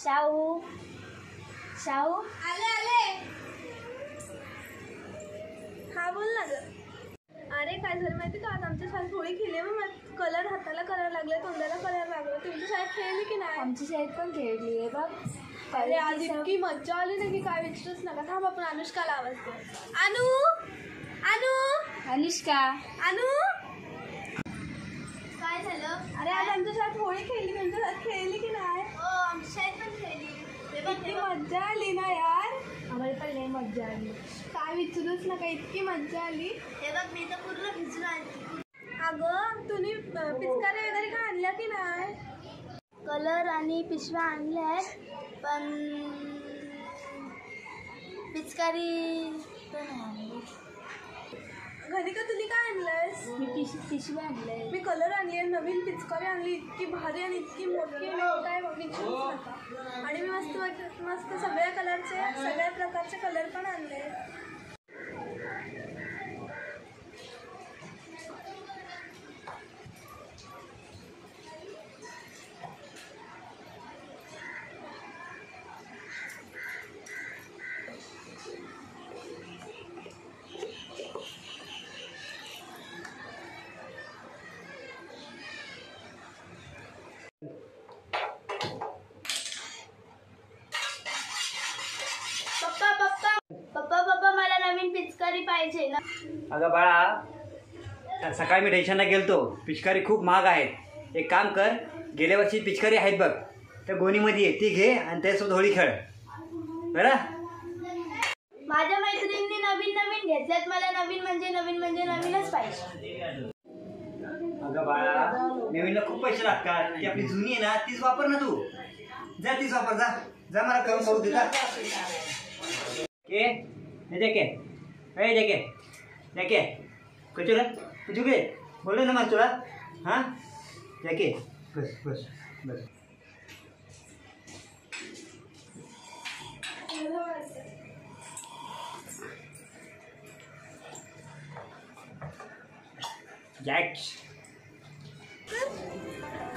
शाहू शाहू आले आले। हा बोल ना ग। अरे काय झालं माहिती का, आज आमच्या शाळेत होळी खेळली मग कलर हाताला कलर लागले, तोंडाला कलर लागले. तुमच्या शाळेत खेळली की नाही? आमची शाळेत पण खेळली आहे बघ. अरे आज इतकी मज्जा आली ना की काय विचारूच नका. थांब आपण अनुष्काला आवाज देऊ. अनु अनु अनुष्का अनु काय झालं? अरे आज आमच्या शाळेत होळी खेळली. तुमच्या शाळेत खेळली की नाही? हो आमच्या शाळेत पण खेळली. इतकी मज्जा आली ना यार. आम्हाला पण लई मज्जा आली. काय विचारूच नका, इतकी मज्जा आली. हे बघ मी तर पूर्ण भिजून आली. अगं तुम्ही पिचकारी वगैरे काय आणल्या की नाही? कलर आणि पिशव्या आणल्या आहेत पण पिचकारी पण आणली. घरी का तुम्ही काय आणलंयस? मी पिशवी आणलंय. मी कलर आणली आहे, नवीन पिचकारी आणली, इतकी भारी आणि इतकी मोठी काय विचारूच नका. आणि मी मस्त मस्त सगळ्या कलरचे सगळ्या प्रकारचे कलर पण आणले. पप्पा मला नवीन पिचकारी पाहिजे ना. अगं बाळा, सकाळी मी टेन्शनला गेलतो, पिचकारी खूप महाग आहे. एक काम कर, गेल्या वर्षी पिचकारी आहेत बघ त्या गोणीमध्ये ती घे आणि त्यासोबत होळी खेळ बरं. माझ्या मैत्रिणींनी नवीन नवीन घेतल्यात, मला नवीन म्हणजे नवीनच पाहिजे. अगं बाळा, नवीनला खूप पैसे लागतात. ती आपली जुनी आहे ना, तीच वापर ना तू. जा तीच वापर, जा जा मला करून खाऊ दे जा. के देखे ए देखे देखे कुचुला कुचुके बोल ना मग तुला. हां देखे बस बस बस. जॅक्स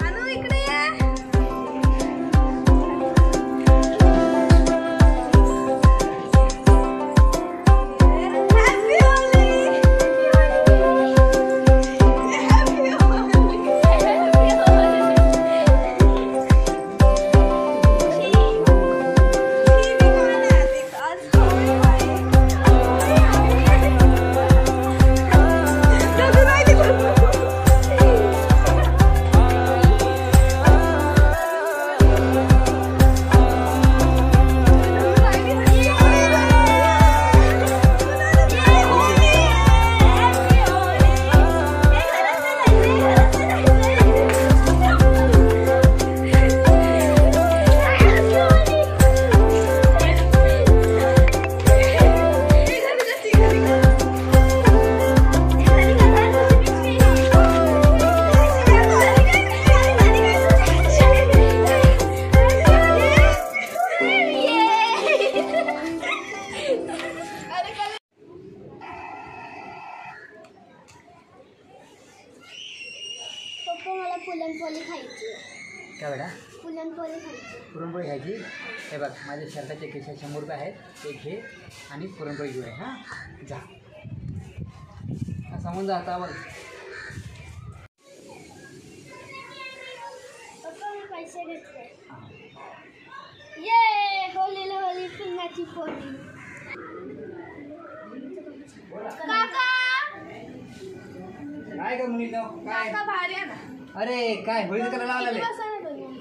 अनु इकडे ये. मला पुरणपोळी खायची. काय बेटा? पुरणपोळी खायची. पुरणपोळी खायची. हे बघ माझ्या शर्टाचे खिशात 100 रुपये आहेत, ते घे आणि पुरणपोळी घेऊया. हां जा समोर जा आता. बघ पप्पा मी पैसे घेतले. ये होळीला होळी पिंगाची पोळी. काका काय का मुली काय काका भारी आहे ना. अरे काय होळी करायला लावलेले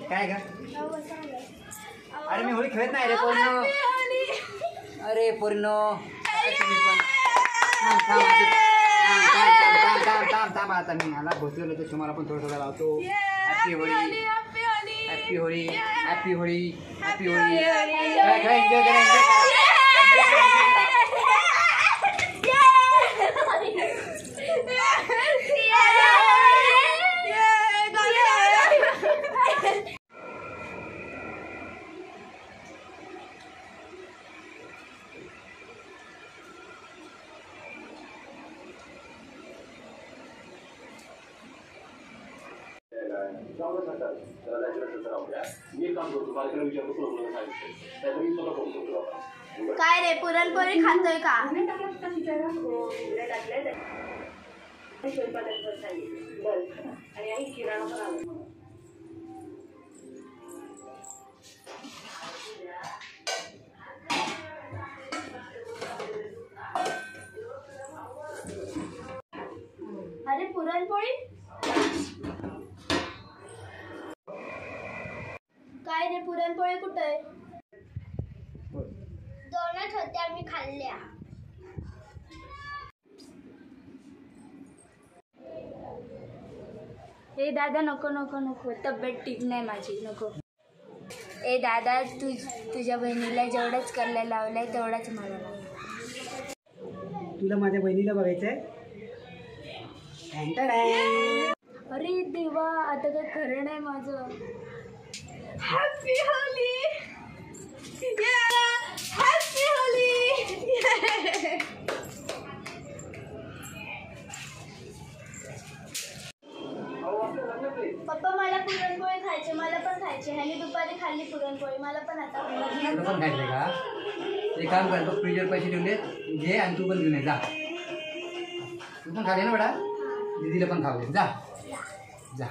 काय का? अरे मी होळी खेळत नाही रे पोरीनो. अरे पोरीनो तुम्ही पण थांब आता मी मला भोसलेलो तर तुम्हाला पण थोडं थोडं लावतो. Happy Holi happy Holi happy Holi happy Holi. काय एन्जॉय करा. काय रे पुरणपोळी खातोय का? अरे पुरणपोळी काय रे पुरणपोळी कुठे आहे? दोनच होत्या मी खाल्ल्या. ए दादा नको नको नको, तब्येत ठीक नाही माझी, नको. ए दादा तुझ्या बहिणीला जेवढंच करायला लावलंय तेवढंच मला लाव. तुला माझ्या बहिणीला बघायचंय? अरे देवा, आता काय खरं नाही माझं. Happy Holy. Happy Holy. पप्पा मला पुरणपोळी खायची, मला पण खायची. ह्याने दुपारी खाल्ली पुरणपोळी, मला पण आता तुला पण खायचंय का? एक काम कर, तो फ्रीजवर पैसे ठेवले, घे आणि तू पण घेऊन ये जा. तू पण खाले ना बेटा, दीदीला पण खाऊ दे, जा जा.